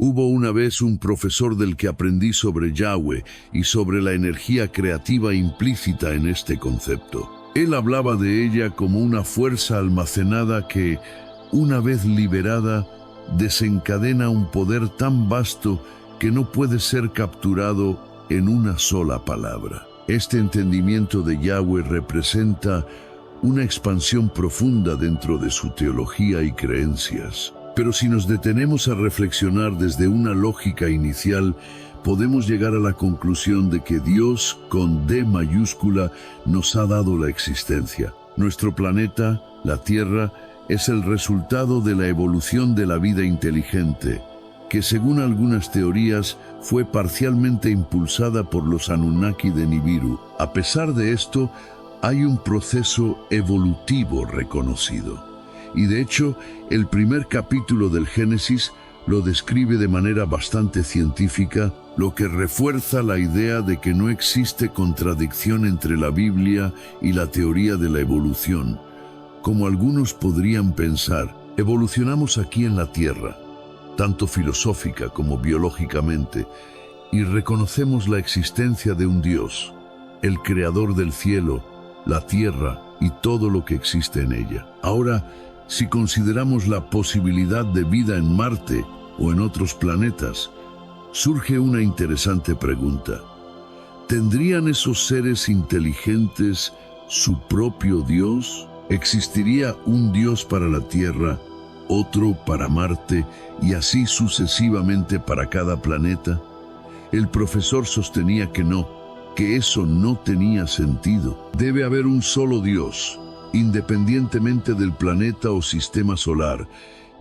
Hubo una vez un profesor del que aprendí sobre Yahweh y sobre la energía creativa implícita en este concepto. Él hablaba de ella como una fuerza almacenada que, una vez liberada, desencadena un poder tan vasto que no puede ser capturado en una sola palabra. Este entendimiento de Yahweh representa una expansión profunda dentro de su teología y creencias. Pero si nos detenemos a reflexionar desde una lógica inicial, podemos llegar a la conclusión de que Dios, con D mayúscula, nos ha dado la existencia. Nuestro planeta, la Tierra, es el resultado de la evolución de la vida inteligente, que según algunas teorías fue parcialmente impulsada por los Anunnaki de Nibiru. A pesar de esto, hay un proceso evolutivo reconocido. Y de hecho, el primer capítulo del Génesis lo describe de manera bastante científica, lo que refuerza la idea de que no existe contradicción entre la Biblia y la teoría de la evolución. Como algunos podrían pensar, evolucionamos aquí en la Tierra, tanto filosófica como biológicamente, y reconocemos la existencia de un Dios, el creador del cielo, la Tierra y todo lo que existe en ella. Ahora, si consideramos la posibilidad de vida en Marte o en otros planetas, surge una interesante pregunta. ¿Tendrían esos seres inteligentes su propio Dios? ¿Existiría un Dios para la Tierra, otro para Marte y así sucesivamente para cada planeta? El profesor sostenía que no, que eso no tenía sentido. Debe haber un solo Dios, independientemente del planeta o sistema solar,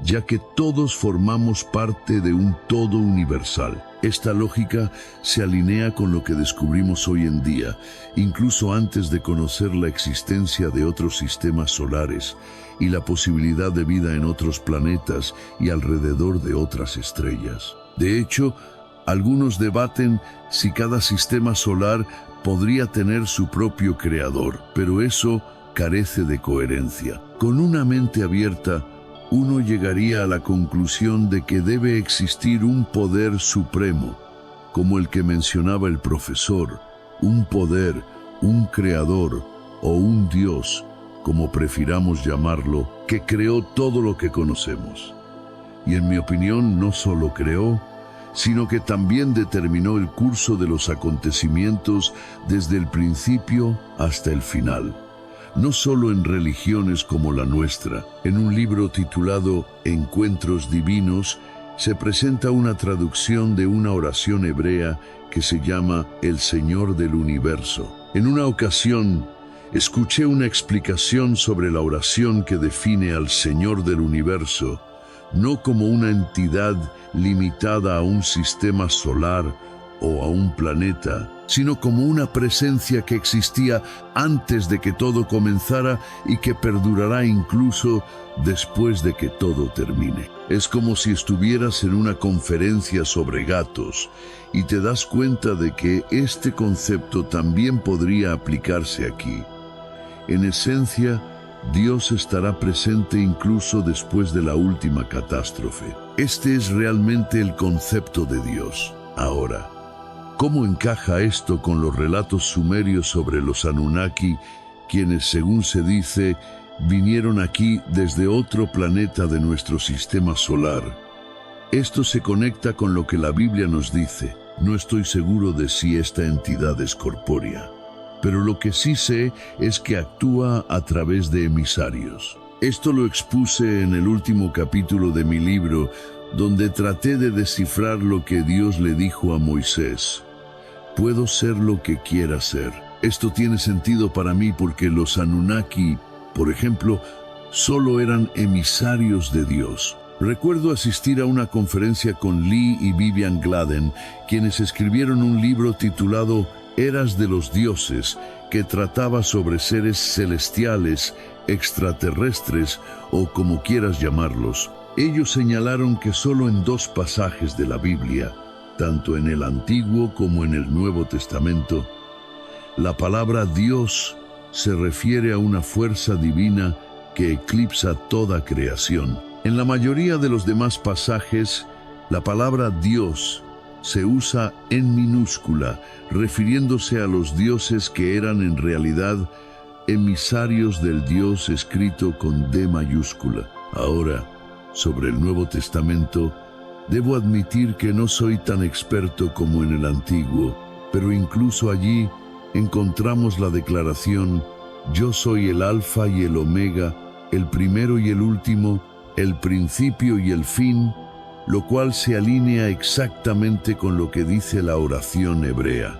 ya que todos formamos parte de un todo universal. Esta lógica se alinea con lo que descubrimos hoy en día, incluso antes de conocer la existencia de otros sistemas solares y la posibilidad de vida en otros planetas y alrededor de otras estrellas. De hecho, algunos debaten si cada sistema solar podría tener su propio creador, pero eso carece de coherencia. Con una mente abierta, uno llegaría a la conclusión de que debe existir un poder supremo, como el que mencionaba el profesor, un poder, un creador o un Dios, como prefiramos llamarlo, que creó todo lo que conocemos. Y en mi opinión, no solo creó, sino que también determinó el curso de los acontecimientos desde el principio hasta el final. No solo en religiones como la nuestra. En un libro titulado Encuentros Divinos, se presenta una traducción de una oración hebrea que se llama El Señor del Universo. En una ocasión, escuché una explicación sobre la oración que define al Señor del Universo, no como una entidad limitada a un sistema solar o a un planeta, sino como una presencia que existía antes de que todo comenzara y que perdurará incluso después de que todo termine. Es como si estuvieras en una conferencia sobre gatos y te das cuenta de que este concepto también podría aplicarse aquí. En esencia, Dios estará presente incluso después de la última catástrofe. Este es realmente el concepto de Dios. Ahora, ¿cómo encaja esto con los relatos sumerios sobre los Anunnaki, quienes, según se dice, vinieron aquí desde otro planeta de nuestro sistema solar? Esto se conecta con lo que la Biblia nos dice. No estoy seguro de si esta entidad es corpórea, pero lo que sí sé es que actúa a través de emisarios. Esto lo expuse en el último capítulo de mi libro, donde traté de descifrar lo que Dios le dijo a Moisés. Puedo ser lo que quiera ser. Esto tiene sentido para mí porque los Anunnaki, por ejemplo, solo eran emisarios de Dios. Recuerdo asistir a una conferencia con Lee y Vivian Gladden, quienes escribieron un libro titulado Eras de los Dioses, que trataba sobre seres celestiales, extraterrestres o como quieras llamarlos. Ellos señalaron que solo en 2 pasajes de la Biblia, tanto en el Antiguo como en el Nuevo Testamento, la palabra Dios se refiere a una fuerza divina que eclipsa toda creación. En la mayoría de los demás pasajes, La palabra Dios se usa en minúscula, refiriéndose a los dioses que eran en realidad emisarios del Dios escrito con D mayúscula. Ahora, sobre el Nuevo Testamento, debo admitir que no soy tan experto como en el Antiguo, pero incluso allí encontramos la declaración: yo soy el Alfa y el Omega, el primero y el último, el principio y el fin, lo cual se alinea exactamente con lo que dice la oración hebrea.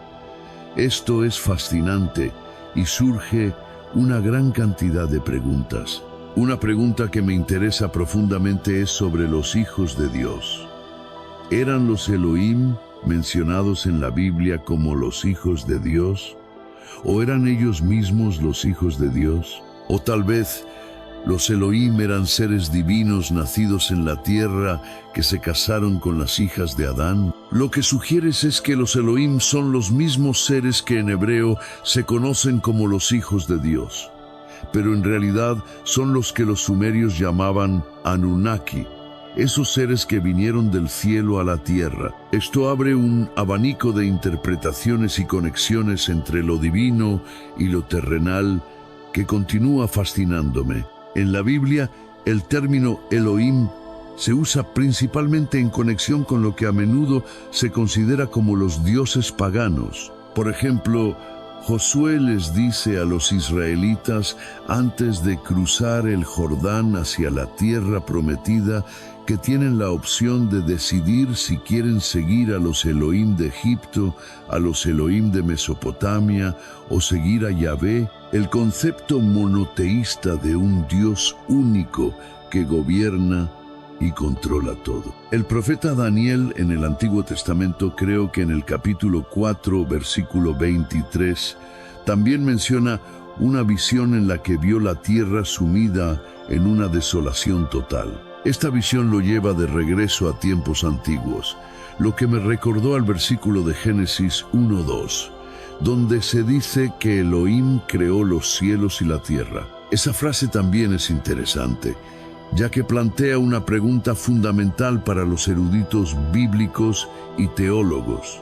Esto es fascinante y surge una gran cantidad de preguntas. Una pregunta que me interesa profundamente es sobre los hijos de Dios. ¿Eran los Elohim mencionados en la Biblia como los hijos de Dios? ¿O eran ellos mismos los hijos de Dios? ¿O tal vez los Elohim eran seres divinos nacidos en la tierra que se casaron con las hijas de Adán? Lo que sugieres es que los Elohim son los mismos seres que en hebreo se conocen como los hijos de Dios, pero en realidad son los que los sumerios llamaban Anunnaki, esos seres que vinieron del cielo a la tierra. Esto abre un abanico de interpretaciones y conexiones entre lo divino y lo terrenal que continúa fascinándome. En la Biblia, el término Elohim se usa principalmente en conexión con lo que a menudo se considera como los dioses paganos. Por ejemplo, Josué les dice a los israelitas antes de cruzar el Jordán hacia la tierra prometida que tienen la opción de decidir si quieren seguir a los Elohim de Egipto, a los Elohim de Mesopotamia o seguir a Yahvé, el concepto monoteísta de un Dios único que gobierna y controla todo. El profeta Daniel en el Antiguo Testamento, creo que en el capítulo 4, versículo 23, también menciona una visión en la que vio la tierra sumida en una desolación total. Esta visión lo lleva de regreso a tiempos antiguos, lo que me recordó al versículo de Génesis 1:2, donde se dice que Elohim creó los cielos y la tierra. Esa frase también es interesante, ya que plantea una pregunta fundamental para los eruditos bíblicos y teólogos.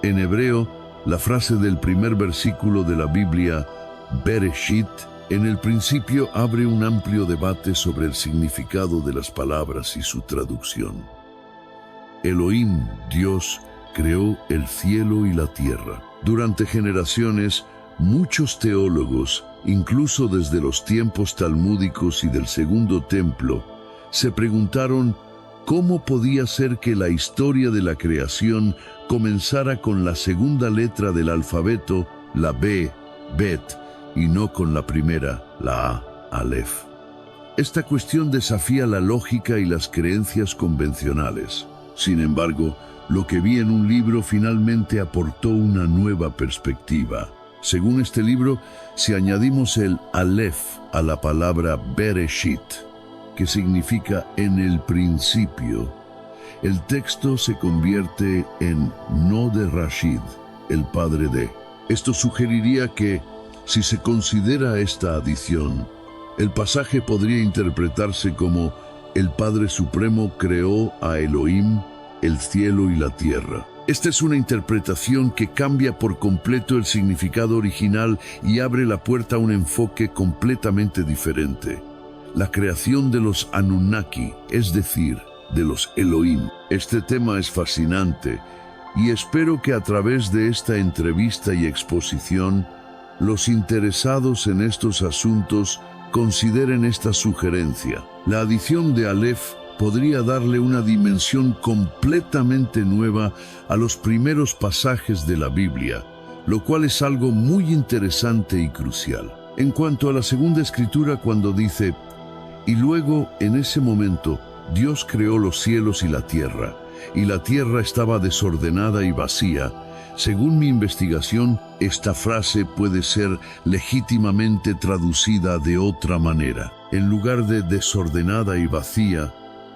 En hebreo, la frase del primer versículo de la Biblia, Bereshit, en el principio, abre un amplio debate sobre el significado de las palabras y su traducción. Elohim, Dios, creó el cielo y la tierra. Durante generaciones, muchos teólogos, incluso desde los tiempos talmúdicos y del Segundo Templo, se preguntaron cómo podía ser que la historia de la creación comenzara con la segunda letra del alfabeto, la B, Bet, y no con la primera, la A, Aleph. Esta cuestión desafía la lógica y las creencias convencionales. Sin embargo, lo que vi en un libro finalmente aportó una nueva perspectiva. Según este libro, si añadimos el Aleph a la palabra Bereshit, que significa en el principio, el texto se convierte en no de Rashid, el padre de. Esto sugeriría que, si se considera esta adición, el pasaje podría interpretarse como el Padre Supremo creó a Elohim, el cielo y la tierra. Esta es una interpretación que cambia por completo el significado original y abre la puerta a un enfoque completamente diferente. La creación de los Anunnaki, es decir, de los Elohim. Este tema es fascinante y espero que a través de esta entrevista y exposición, los interesados en estos asuntos consideren esta sugerencia. La adición de Aleph podría darle una dimensión completamente nueva a los primeros pasajes de la Biblia, lo cual es algo muy interesante y crucial. En cuanto a la segunda escritura, cuando dice, y luego en ese momento Dios creó los cielos y la tierra estaba desordenada y vacía. Según mi investigación, esta frase puede ser legítimamente traducida de otra manera. En lugar de desordenada y vacía,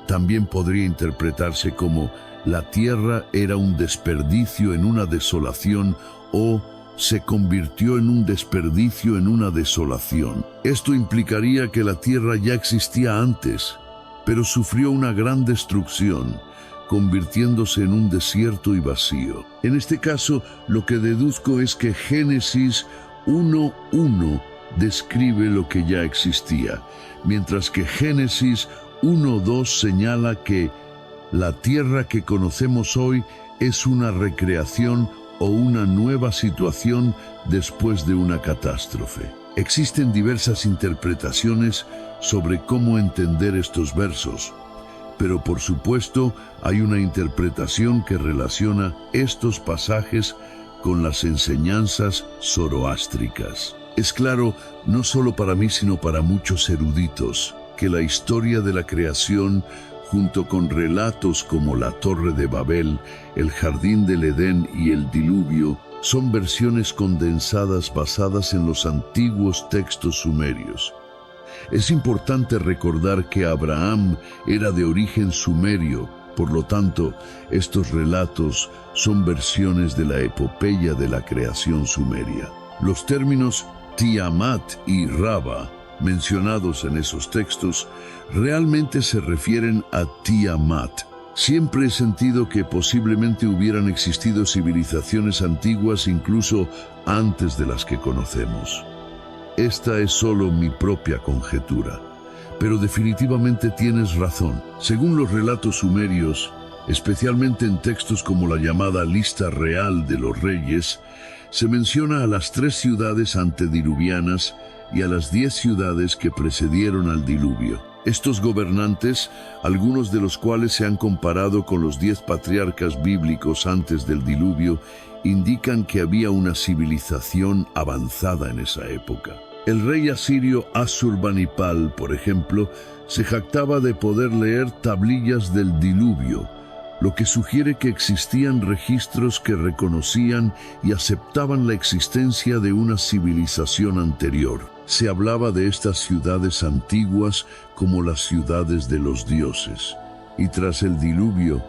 también podría interpretarse como la tierra era un desperdicio en una desolación o se convirtió en un desperdicio en una desolación. Esto implicaría que la tierra ya existía antes, pero sufrió una gran destrucción, convirtiéndose en un desierto y vacío. En este caso, lo que deduzco es que Génesis 1:1 describe lo que ya existía, mientras que Génesis 1:2 señala que la tierra que conocemos hoy es una recreación o una nueva situación después de una catástrofe. Existen diversas interpretaciones sobre cómo entender estos versos, pero por supuesto hay una interpretación que relaciona estos pasajes con las enseñanzas zoroástricas. Es claro, no solo para mí sino para muchos eruditos, que la historia de la creación, junto con relatos como la Torre de Babel, el Jardín del Edén y el Diluvio, son versiones condensadas basadas en los antiguos textos sumerios. Es importante recordar que Abraham era de origen sumerio, por lo tanto, estos relatos son versiones de la epopeya de la creación sumeria. Los términos Tiamat y Raba, mencionados en esos textos, realmente se refieren a Tiamat. Siempre he sentido que posiblemente hubieran existido civilizaciones antiguas incluso antes de las que conocemos. Esta es solo mi propia conjetura, pero definitivamente tienes razón. Según los relatos sumerios, especialmente en textos como la llamada Lista Real de los Reyes, se menciona a las 3 ciudades antediluvianas y a las 10 ciudades que precedieron al diluvio. Estos gobernantes, algunos de los cuales se han comparado con los 10 patriarcas bíblicos antes del diluvio, indican que había una civilización avanzada en esa época. El rey asirio Asurbanipal, por ejemplo, se jactaba de poder leer tablillas del diluvio, lo que sugiere que existían registros que reconocían y aceptaban la existencia de una civilización anterior. Se hablaba de estas ciudades antiguas como las ciudades de los dioses. Y tras el diluvio,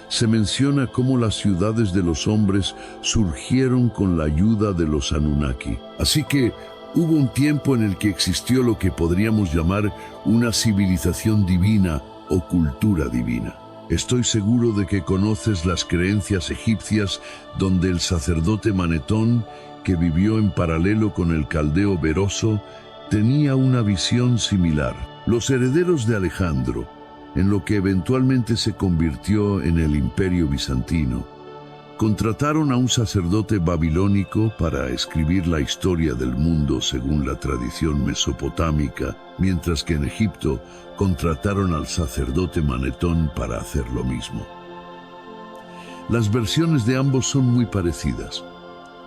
se menciona cómo las ciudades de los hombres surgieron con la ayuda de los Anunnaki. Así que hubo un tiempo en el que existió lo que podríamos llamar una civilización divina o cultura divina. Estoy seguro de que conoces las creencias egipcias donde el sacerdote Manetón, que vivió en paralelo con el caldeo Beroso, tenía una visión similar. Los herederos de Alejandro, en lo que eventualmente se convirtió en el Imperio Bizantino, contrataron a un sacerdote babilónico para escribir la historia del mundo según la tradición mesopotámica, mientras que en Egipto contrataron al sacerdote Manetón para hacer lo mismo. Las versiones de ambos son muy parecidas.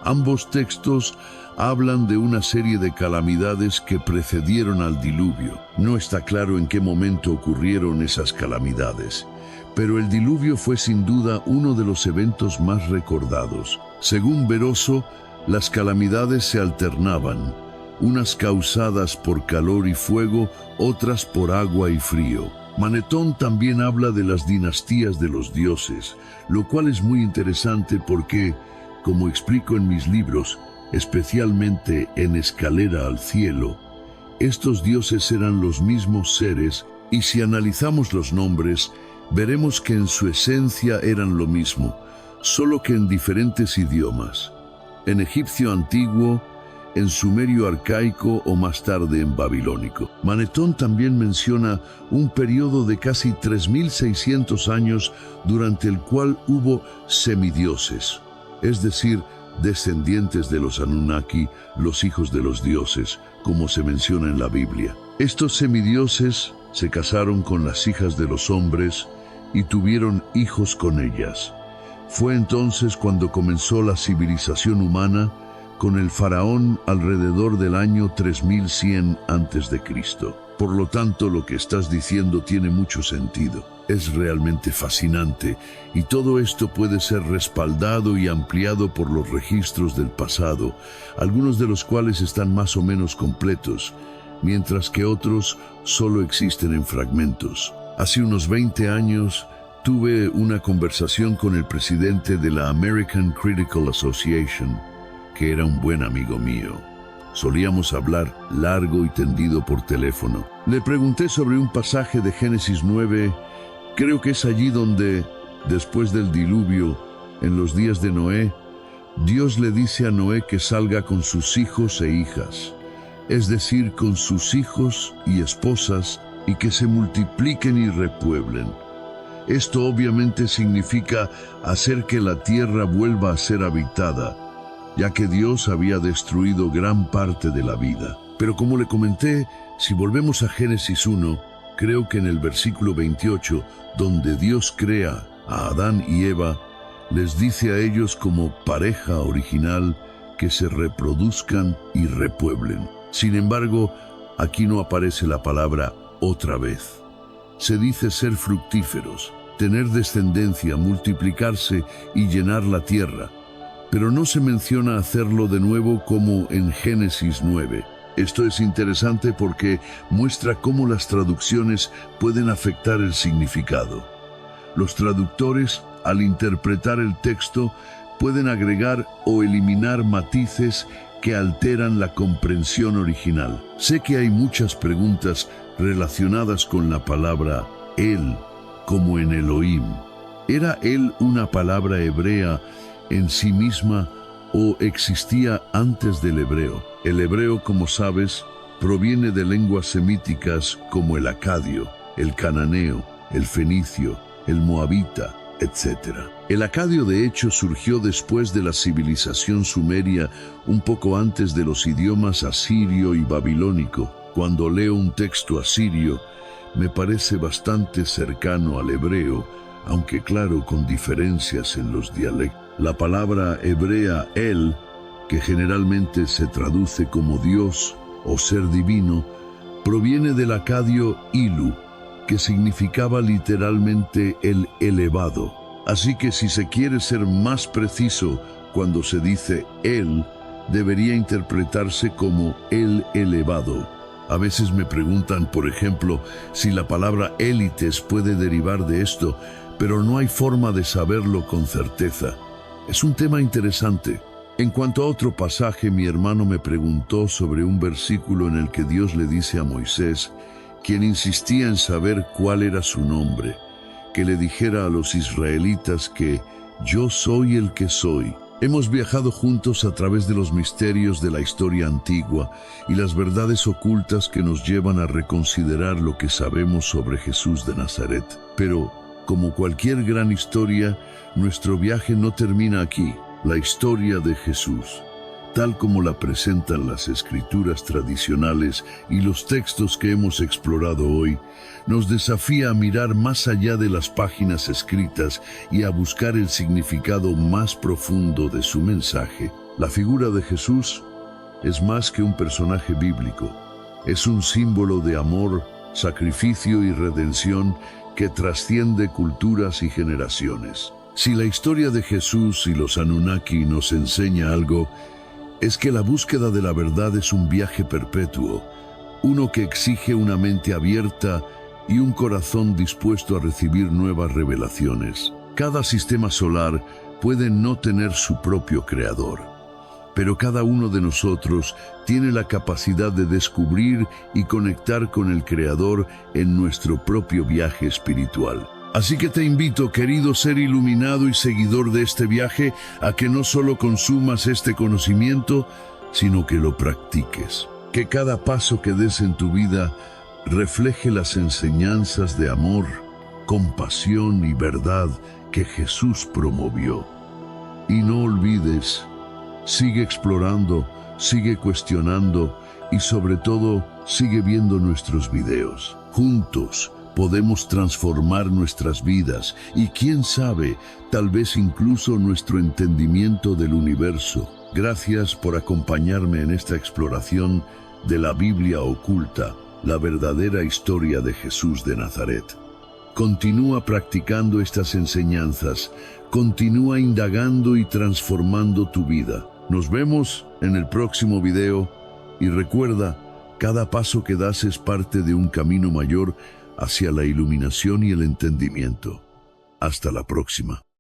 Ambos textos hablan de una serie de calamidades que precedieron al diluvio. No está claro en qué momento ocurrieron esas calamidades, pero el diluvio fue sin duda uno de los eventos más recordados. Según Beroso, las calamidades se alternaban, unas causadas por calor y fuego, otras por agua y frío. Manetón también habla de las dinastías de los dioses, lo cual es muy interesante porque, como explico en mis libros, especialmente en Escalera al Cielo, estos dioses eran los mismos seres y si analizamos los nombres, veremos que en su esencia eran lo mismo, solo que en diferentes idiomas. En egipcio antiguo, en sumerio arcaico o más tarde en babilónico. Manetón también menciona un periodo de casi 3600 años durante el cual hubo semidioses, es decir, descendientes de los Anunnaki, los hijos de los dioses, como se menciona en la Biblia. Estos semidioses se casaron con las hijas de los hombres y tuvieron hijos con ellas. Fue entonces cuando comenzó la civilización humana con el faraón alrededor del año 3100 a.C. Por lo tanto, lo que estás diciendo tiene mucho sentido. Es realmente fascinante y todo esto puede ser respaldado y ampliado por los registros del pasado, algunos de los cuales están más o menos completos, mientras que otros solo existen en fragmentos. Hace unos 20 años tuve una conversación con el presidente de la American Critical Association, que era un buen amigo mío. Solíamos hablar largo y tendido por teléfono. Le pregunté sobre un pasaje de Génesis 9, creo que es allí donde Después del diluvio, en los días de Noé, Dios le dice a Noé que salga con sus hijos e hijas, es decir, con sus hijos y esposas, y que se multipliquen y repueblen. Esto obviamente significa hacer que la tierra vuelva a ser habitada, ya que Dios había destruido gran parte de la vida. Pero como le comenté, si volvemos a Génesis 1, creo que en el versículo 28, donde Dios crea a Adán y Eva, les dice a ellos como pareja original que se reproduzcan y repueblen. Sin embargo, aquí no aparece la palabra otra vez. Se dice ser fructíferos, tener descendencia, multiplicarse y llenar la tierra, pero no se menciona hacerlo de nuevo como en Génesis 9. Esto es interesante porque muestra cómo las traducciones pueden afectar el significado. Los traductores, al interpretar el texto, pueden agregar o eliminar matices que alteran la comprensión original. Sé que hay muchas preguntas relacionadas con la palabra él, como en Elohim. ¿Era él una palabra hebrea en sí misma o existía antes del hebreo? El hebreo, como sabes, proviene de lenguas semíticas como el acadio, el cananeo, el fenicio, el moabita, etc. El acadio de hecho surgió después de la civilización sumeria, un poco antes de los idiomas asirio y babilónico. Cuando leo un texto asirio, me parece bastante cercano al hebreo, aunque claro, con diferencias en los dialectos. La palabra hebrea el, que generalmente se traduce como Dios o ser divino, proviene del acadio ilu, que significaba literalmente el elevado. Así que si se quiere ser más preciso cuando se dice él, debería interpretarse como el elevado. A veces me preguntan, por ejemplo, si la palabra élites puede derivar de esto, pero no hay forma de saberlo con certeza. Es un tema interesante. En cuanto a otro pasaje, mi hermano me preguntó sobre un versículo en el que Dios le dice a Moisés, quien insistía en saber cuál era su nombre, que le dijera a los israelitas que yo soy el que soy. Hemos viajado juntos a través de los misterios de la historia antigua y las verdades ocultas que nos llevan a reconsiderar lo que sabemos sobre Jesús de Nazaret. Pero, como cualquier gran historia, nuestro viaje no termina aquí. La historia de Jesús, tal como la presentan las escrituras tradicionales y los textos que hemos explorado hoy, nos desafía a mirar más allá de las páginas escritas y a buscar el significado más profundo de su mensaje. La figura de Jesús es más que un personaje bíblico. Es un símbolo de amor, sacrificio y redención que trasciende culturas y generaciones. Si la historia de Jesús y los Anunnaki nos enseña algo, es que la búsqueda de la verdad es un viaje perpetuo, uno que exige una mente abierta y un corazón dispuesto a recibir nuevas revelaciones. Cada sistema solar puede no tener su propio creador, pero cada uno de nosotros tiene la capacidad de descubrir y conectar con el Creador en nuestro propio viaje espiritual. Así que te invito, querido ser iluminado y seguidor de este viaje, a que no solo consumas este conocimiento, sino que lo practiques. Que cada paso que des en tu vida refleje las enseñanzas de amor, compasión y verdad que Jesús promovió. Y no olvides, sigue explorando, sigue cuestionando y sobre todo, sigue viendo nuestros videos. Juntos podemos transformar nuestras vidas y quién sabe, tal vez incluso nuestro entendimiento del universo. Gracias por acompañarme en esta exploración de la Biblia oculta, la verdadera historia de Jesús de Nazaret. Continúa practicando estas enseñanzas, continúa indagando y transformando tu vida. Nos vemos en el próximo video y recuerda, cada paso que das es parte de un camino mayor hacia la iluminación y el entendimiento. Hasta la próxima.